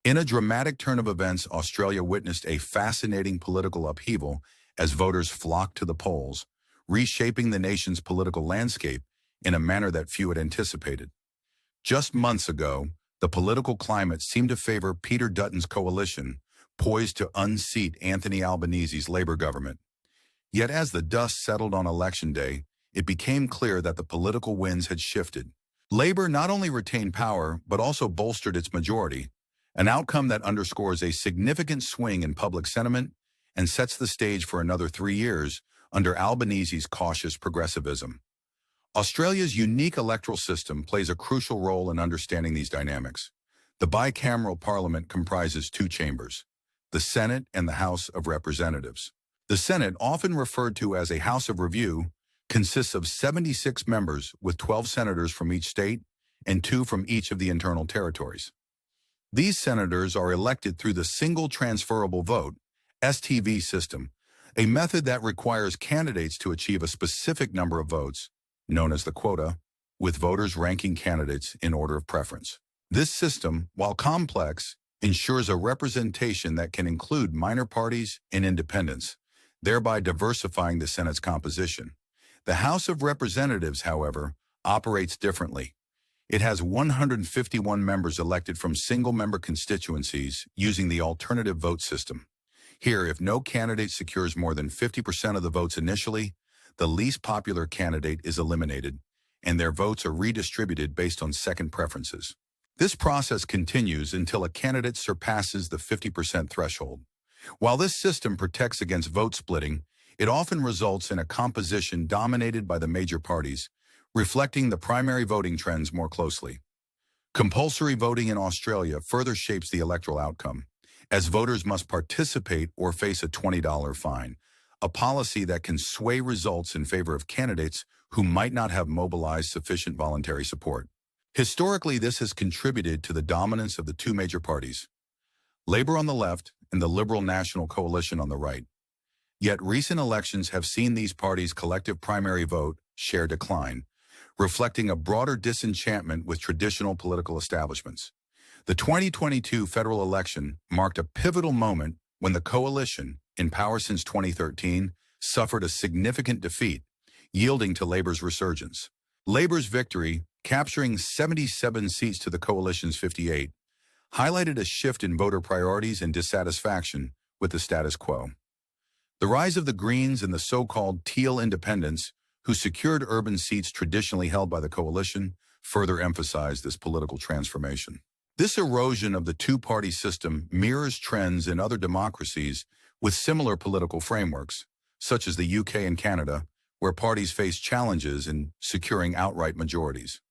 In a dramatic turn of events, Australia witnessed a fascinating political upheaval as voters flocked to the polls, reshaping the nation's political landscape in a manner that few had anticipated. Just months ago, the political climate seemed to favor Peter Dutton's coalition, poised to unseat Anthony Albanese's Labour government. Yet as the dust settled on Election Day, it became clear that the political winds had shifted. Labour not only retained power, but also bolstered its majority, an outcome that underscores a significant swing in public sentiment and sets the stage for another 3 years under Albanese's cautious progressivism. Australia's unique electoral system plays a crucial role in understanding these dynamics. The bicameral parliament comprises two chambers, the Senate and the House of Representatives. The Senate, often referred to as a House of Review, consists of 76 members with 12 senators from each state and 2 from each of the internal territories. These senators are elected through the single transferable vote, STV system, a method that requires candidates to achieve a specific number of votes, known as the quota, with voters ranking candidates in order of preference. This system, while complex, ensures a representation that can include minor parties and independents, thereby diversifying the Senate's composition. The House of Representatives, however, operates differently. It has 151 members elected from single-member constituencies using the alternative vote system. Here, if no candidate secures more than 50% of the votes initially, the least popular candidate is eliminated, and their votes are redistributed based on second preferences. This process continues until a candidate surpasses the 50% threshold. While this system protects against vote splitting, it often results in a composition dominated by the major parties, reflecting the primary voting trends more closely. Compulsory voting in Australia further shapes the electoral outcome, as voters must participate or face a $20 fine, a policy that can sway results in favor of candidates who might not have mobilized sufficient voluntary support. Historically, this has contributed to the dominance of the two major parties, Labour on the left and the Liberal National Coalition on the right. Yet recent elections have seen these parties' collective primary vote share decline, reflecting a broader disenchantment with traditional political establishments. The 2022 federal election marked a pivotal moment when the coalition, in power since 2013, suffered a significant defeat, yielding to Labour's resurgence. Labour's victory, capturing 77 seats to the coalition's 58, highlighted a shift in voter priorities and dissatisfaction with the status quo. The rise of the Greens and the so-called teal independents, who secured urban seats traditionally held by the coalition, further emphasized this political transformation. This erosion of the two-party system mirrors trends in other democracies with similar political frameworks, such as the UK and Canada, where parties face challenges in securing outright majorities.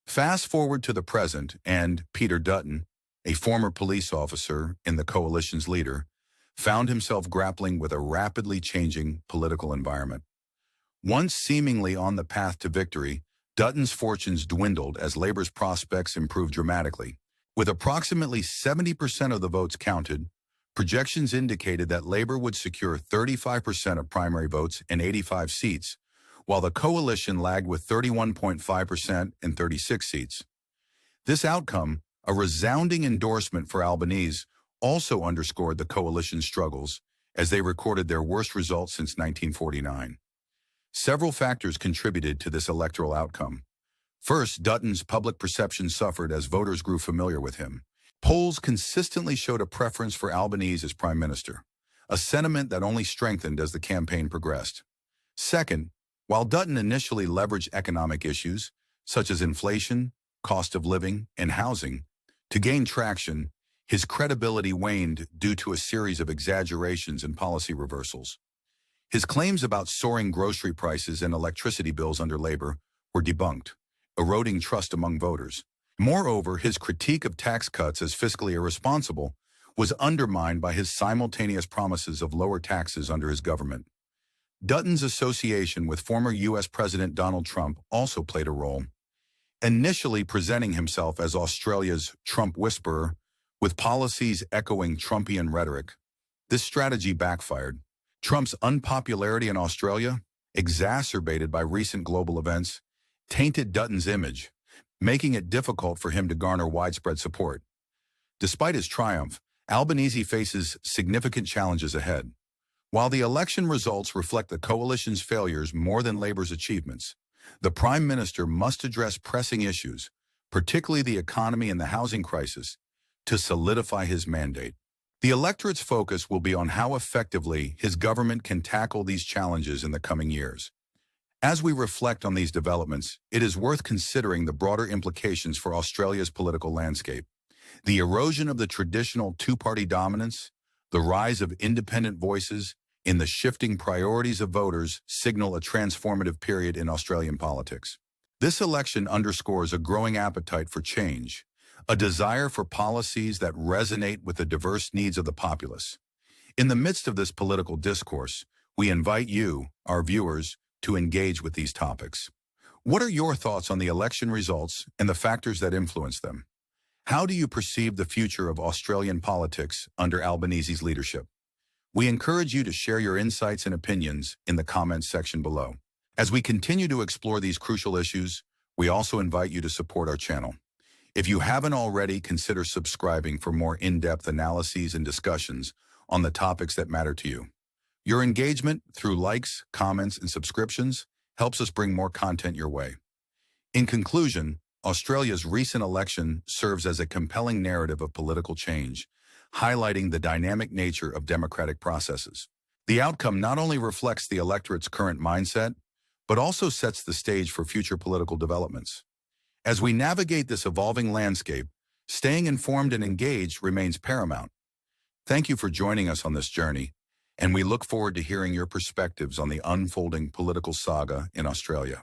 Fast forward to the present, and Peter Dutton, a former police officer and the coalition's leader, found himself grappling with a rapidly changing political environment. Once seemingly on the path to victory, Dutton's fortunes dwindled as Labour's prospects improved dramatically. With approximately 70% of the votes counted, projections indicated that Labour would secure 35% of primary votes and 85 seats, while the coalition lagged with 31.5% and 36 seats. This outcome, a resounding endorsement for Albanese, also underscored the coalition's struggles as they recorded their worst results since 1949. Several factors contributed to this electoral outcome. First, Dutton's public perception suffered as voters grew familiar with him. Polls consistently showed a preference for Albanese as prime minister, a sentiment that only strengthened as the campaign progressed. Second, while Dutton initially leveraged economic issues, such as inflation, cost of living, and housing, to gain traction, his credibility waned due to a series of exaggerations and policy reversals. His claims about soaring grocery prices and electricity bills under Labour were debunked, eroding trust among voters. Moreover, his critique of tax cuts as fiscally irresponsible was undermined by his simultaneous promises of lower taxes under his government. Dutton's association with former U.S. President Donald Trump also played a role. Initially presenting himself as Australia's Trump whisperer, with policies echoing Trumpian rhetoric, this strategy backfired. Trump's unpopularity in Australia, exacerbated by recent global events, tainted Dutton's image, making it difficult for him to garner widespread support. Despite his triumph, Albanese faces significant challenges ahead. While the election results reflect the coalition's failures more than Labour's achievements, the Prime Minister must address pressing issues, particularly the economy and the housing crisis, to solidify his mandate. The electorate's focus will be on how effectively his government can tackle these challenges in the coming years. As we reflect on these developments, it is worth considering the broader implications for Australia's political landscape. The erosion of the traditional two-party dominance, the rise of independent voices, and the shifting priorities of voters signal a transformative period in Australian politics. This election underscores a growing appetite for change, a desire for policies that resonate with the diverse needs of the populace. In the midst of this political discourse, we invite you, our viewers, to engage with these topics. What are your thoughts on the election results and the factors that influence them? How do you perceive the future of Australian politics under Albanese's leadership? We encourage you to share your insights and opinions in the comments section below. As we continue to explore these crucial issues, we also invite you to support our channel. If you haven't already, consider subscribing for more in-depth analyses and discussions on the topics that matter to you. Your engagement through likes, comments, and subscriptions helps us bring more content your way. In conclusion, Australia's recent election serves as a compelling narrative of political change, highlighting the dynamic nature of democratic processes. The outcome not only reflects the electorate's current mindset, but also sets the stage for future political developments. As we navigate this evolving landscape, staying informed and engaged remains paramount. Thank you for joining us on this journey, and we look forward to hearing your perspectives on the unfolding political saga in Australia.